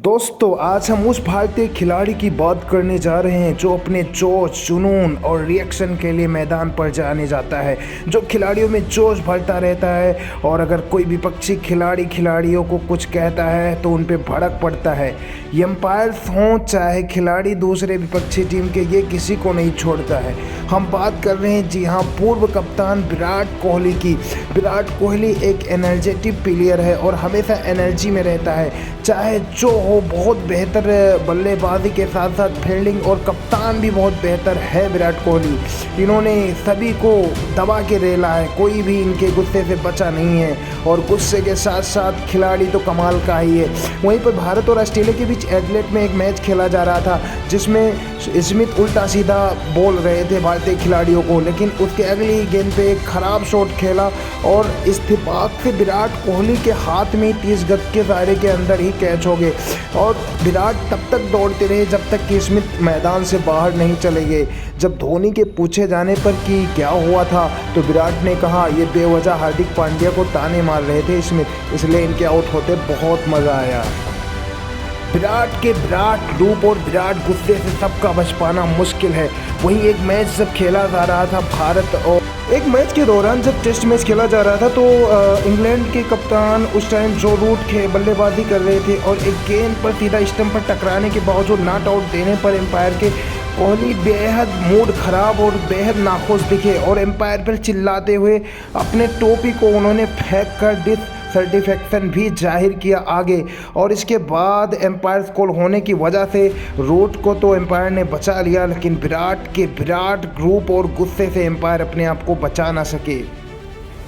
दोस्तों, आज हम उस भारतीय खिलाड़ी की बात करने जा रहे हैं जो अपने जोश, जुनून और रिएक्शन के लिए मैदान पर जाने जाता है, जो खिलाड़ियों में जोश भरता रहता है और अगर कोई विपक्षी खिलाड़ियों को कुछ कहता है तो उन पे भड़क पड़ता है। ये एम्पायर्स हों चाहे खिलाड़ी दूसरे विपक्षी टीम के, ये किसी को नहीं छोड़ता है। हम बात कर रहे हैं जी हाँ, पूर्व कप्तान विराट कोहली की। विराट कोहली एक एनर्जेटिक प्लेयर है और हमेशा एनर्जी में रहता है, चाहे जो हो। बहुत बेहतर बल्लेबाजी के साथ साथ फील्डिंग और कप्तान भी बहुत बेहतर है विराट कोहली। इन्होंने सभी को दबा के रेला है, कोई भी इनके गुस्से से बचा नहीं है और गुस्से के साथ साथ खिलाड़ी तो कमाल का ही है। वहीं पर भारत और ऑस्ट्रेलिया के बीच एडिलेड में एक मैच खेला जा रहा था जिसमें स्मिथ उल्टा सीधा बोल रहे थे भारतीय खिलाड़ियों को, लेकिन उसके अगली गेंद पे एक खराब शॉट खेला और इत्तेफाक से विराट कोहली के हाथ में 30 गज के दायरे के अंदर ही कैच हो गए और विराट तब तक दौड़ते रहे जब तक कि स्मिथ मैदान से बाहर नहीं चले गए। जब धोनी के पूछे जाने पर कि क्या हुआ था तो विराट ने कहा, ये बेवजह हार्दिक पांड्या को ताने मार रहे थे स्मिथ, इसलिए इनके आउट होते बहुत मज़ा आया। विराट के विराट रूप और विराट गुस्से से सबका बच पाना मुश्किल है। वहीं एक मैच जब खेला जा रहा था भारत और एक मैच के दौरान जब टेस्ट मैच खेला जा रहा था तो इंग्लैंड के कप्तान उस टाइम जो रूट के बल्लेबाजी कर रहे थे और एक गेंद पर सीधा स्टंप पर टकराने के बावजूद नॉट आउट देने पर एम्पायर के कोहली बेहद मूड खराब और बेहद नाखुश दिखे और एम्पायर पर चिल्लाते हुए अपने टोपी को उन्होंने फेंक कर डिससैटिस्फैक्शन भी जाहिर किया आगे। और इसके बाद एम्पायर कॉल होने की वजह से रूट को तो एम्पायर ने बचा लिया, लेकिन विराट के विराट ग्रुप और गुस्से से एम्पायर अपने आप को बचा ना सके।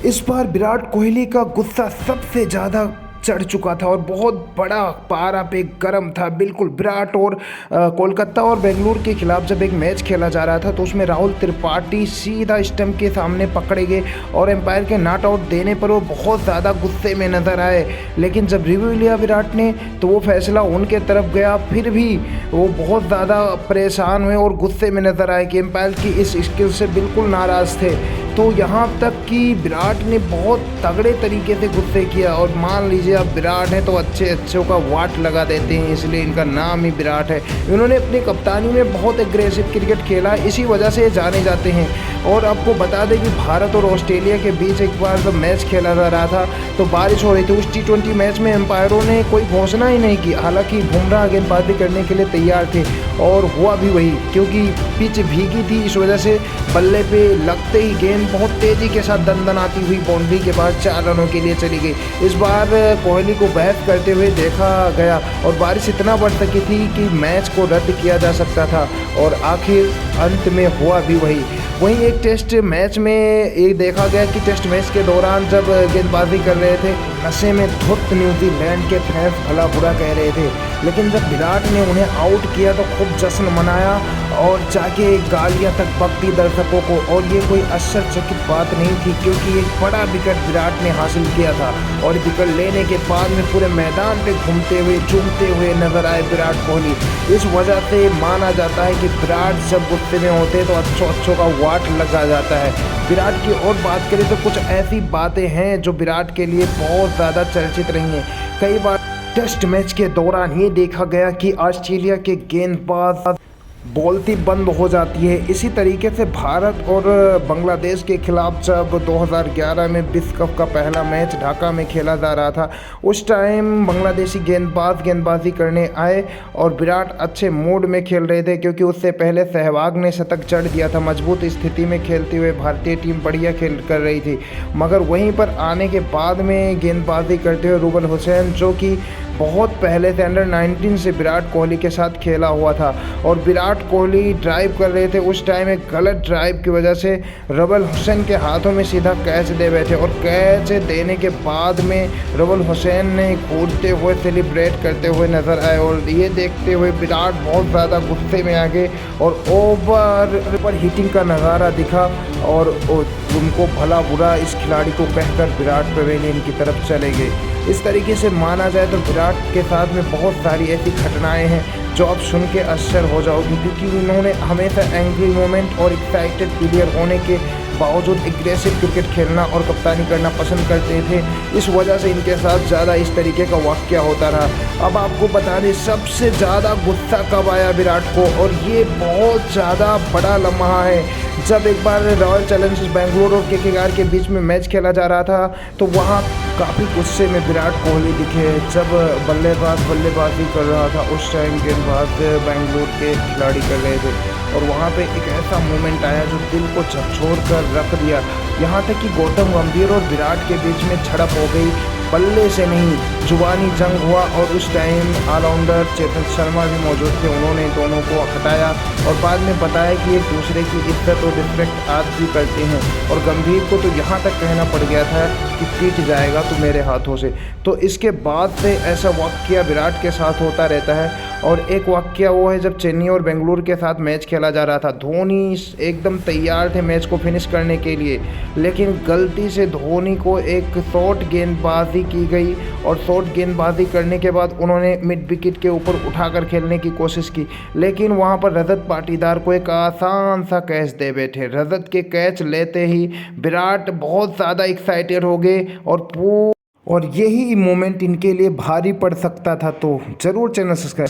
इस बार विराट कोहली का गुस्सा सबसे ज़्यादा चढ़ चुका था और बहुत बड़ा पारा पे गर्म था बिल्कुल। विराट और कोलकाता और बेंगलुरु के खिलाफ जब एक मैच खेला जा रहा था तो उसमें राहुल त्रिपाठी सीधा स्टंप के सामने पकड़े गए और एम्पायर के नॉट आउट देने पर वो बहुत ज़्यादा गुस्से में नज़र आए, लेकिन जब रिव्यू लिया विराट ने तो वो फैसला उनके तरफ गया। फिर भी वो बहुत ज़्यादा परेशान हुए और गुस्से में नज़र आए कि एम्पायर की इस स्किल से बिल्कुल नाराज़ थे। तो यहाँ तक कि विराट ने बहुत तगड़े तरीके से गुस्से किया और मान लीजिए अब विराट है तो अच्छों का वाट लगा देते हैं, इसलिए इनका नाम ही विराट है। इन्होंने अपनी कप्तानी में बहुत एग्रेसिव क्रिकेट खेला, इसी वजह से जाने जाते हैं। और आपको बता दें कि भारत और ऑस्ट्रेलिया के बीच एक बार जब मैच खेला जा रहा था तो बारिश हो रही थी। उस T20 मैच में एम्पायरों ने कोई घोषणा ही नहीं की, हालांकि बुमराह गेंदबाजी करने के लिए तैयार थे और हुआ भी वही, क्योंकि पिच भीगी थी, इस वजह से बल्ले पे लगते ही गेंद बहुत तेज़ी के साथ दंदनाती हुई बाउंड्री के बाद 4 रनों के लिए चली गई। इस बार कोहली को बहस करते हुए देखा गया और बारिश इतना बढ़ सकी थी कि मैच को रद्द किया जा सकता था और आखिर अंत में हुआ भी वही। वहीं एक टेस्ट मैच में ये देखा गया कि टेस्ट मैच के दौरान जब गेंदबाजी कर रहे थे नशे में धुत न्यूजीलैंड के फैंस भला बुरा कह रहे थे, लेकिन जब विराट ने उन्हें आउट किया तो खूब जश्न मनाया और जाके गालियां तक बकती दर्शकों को। और ये कोई आश्चर्यचकित बात नहीं थी क्योंकि एक बड़ा विकेट विराट ने हासिल किया था और विकेट लेने के बाद में पूरे मैदान पे घूमते हुए झूमते हुए नजर आए विराट कोहली। इस वजह से माना जाता है कि विराट जब गुस्से में होते तो अच्छों का वाट लगा जाता है। विराट की और बात करें तो कुछ ऐसी बातें हैं जो विराट के लिए बहुत ज़्यादा चर्चित रही हैं। कई बार टेस्ट मैच के दौरान ये देखा गया कि ऑस्ट्रेलिया के गेंदबाज बोलती बंद हो जाती है। इसी तरीके से भारत और बांग्लादेश के खिलाफ जब 2011 में विश्व कप का पहला मैच ढाका में खेला जा रहा था, उस टाइम बांग्लादेशी गेंदबाजी करने आए और विराट अच्छे मूड में खेल रहे थे क्योंकि उससे पहले सहवाग ने शतक जड़ दिया था। मजबूत स्थिति में खेलते हुए भारतीय टीम बढ़िया खेल कर रही थी, मगर वहीं पर आने के बाद में गेंदबाजी करते हुए रुबल हुसैन, जो कि बहुत पहले से अंडर 19 से विराट कोहली के साथ खेला हुआ था और विराट कोहली ड्राइव कर रहे थे, उस टाइम एक गलत ड्राइव की वजह से रुबल हुसैन के हाथों में सीधा कैच दे बैठे और कैच देने के बाद में रुबल हुसैन ने कूदते हुए सेलिब्रेट करते हुए नजर आए और ये देखते हुए विराट बहुत ज़्यादा गुस्से में आ गए और ओवर हिटिंग का नज़ारा दिखा और उनको भला बुरा इस खिलाड़ी को कहकर विराट पवेलियन की तरफ चले गए। इस तरीके से माना जाए तो विराट के साथ में बहुत सारी ऐसी घटनाएं हैं जो आप सुन के आश्चर्य हो जाओगे, क्योंकि उन्होंने हमेशा एंग्री मोमेंट और एक्साइटेड प्लेयर होने के बावजूद एग्रेसिव क्रिकेट खेलना और कप्तानी करना पसंद करते थे। इस वजह से इनके साथ ज़्यादा इस तरीके का वाक़या होता रहा। अब आपको बता दें सबसे ज़्यादा गुस्सा कब आया विराट को, और ये बहुत ज़्यादा बड़ा लम्हा है। जब एक बार रॉयल चैलेंजर्स बेंगलुरु और केकेआर के बीच में मैच खेला जा रहा था तो वहाँ काफ़ी गुस्से में विराट कोहली दिखे। जब बल्लेबाजी कर रहा था उस टाइम गेंदबाज बेंगलुरु के खिलाड़ी कर रहे थे, और वहाँ पे एक ऐसा मोमेंट आया जो दिल को झकझोर कर रख दिया। यहाँ तक कि गौतम गंभीर और विराट के बीच में झड़प हो गई, बल्ले से नहीं जुबानी जंग हुआ। और उस टाइम ऑलराउंडर चेतन शर्मा भी मौजूद थे, उन्होंने दोनों को हटाया और बाद में बताया कि एक दूसरे की इज्जत और रिस्पेक्ट आज भी करते हैं। और गंभीर को तो यहाँ तक कहना पड़ गया था कि पीट जाएगा तो मेरे हाथों से। तो इसके बाद से ऐसा वाक़या विराट के साथ होता रहता है। और एक वाक़या वो है जब चेन्नई और बेंगलुरु के साथ मैच खेला जा रहा था, धोनी एकदम तैयार थे मैच को फिनिश करने के लिए, लेकिन गलती से धोनी को एक शॉर्ट गेंदबाजी की गई, और शॉर्ट गेंदबाजी करने के बाद उन्होंने मिड विकेट के ऊपर उठाकर खेलने की कोशिश की, लेकिन वहां पर रजत पाटीदार को एक आसान सा कैच दे बैठे। रजत के कैच लेते ही विराट बहुत ज़्यादा एक्साइटेड हो गए, और यही मोमेंट इनके लिए भारी पड़ सकता था। तो ज़रूर चैनल सब्सक्राइब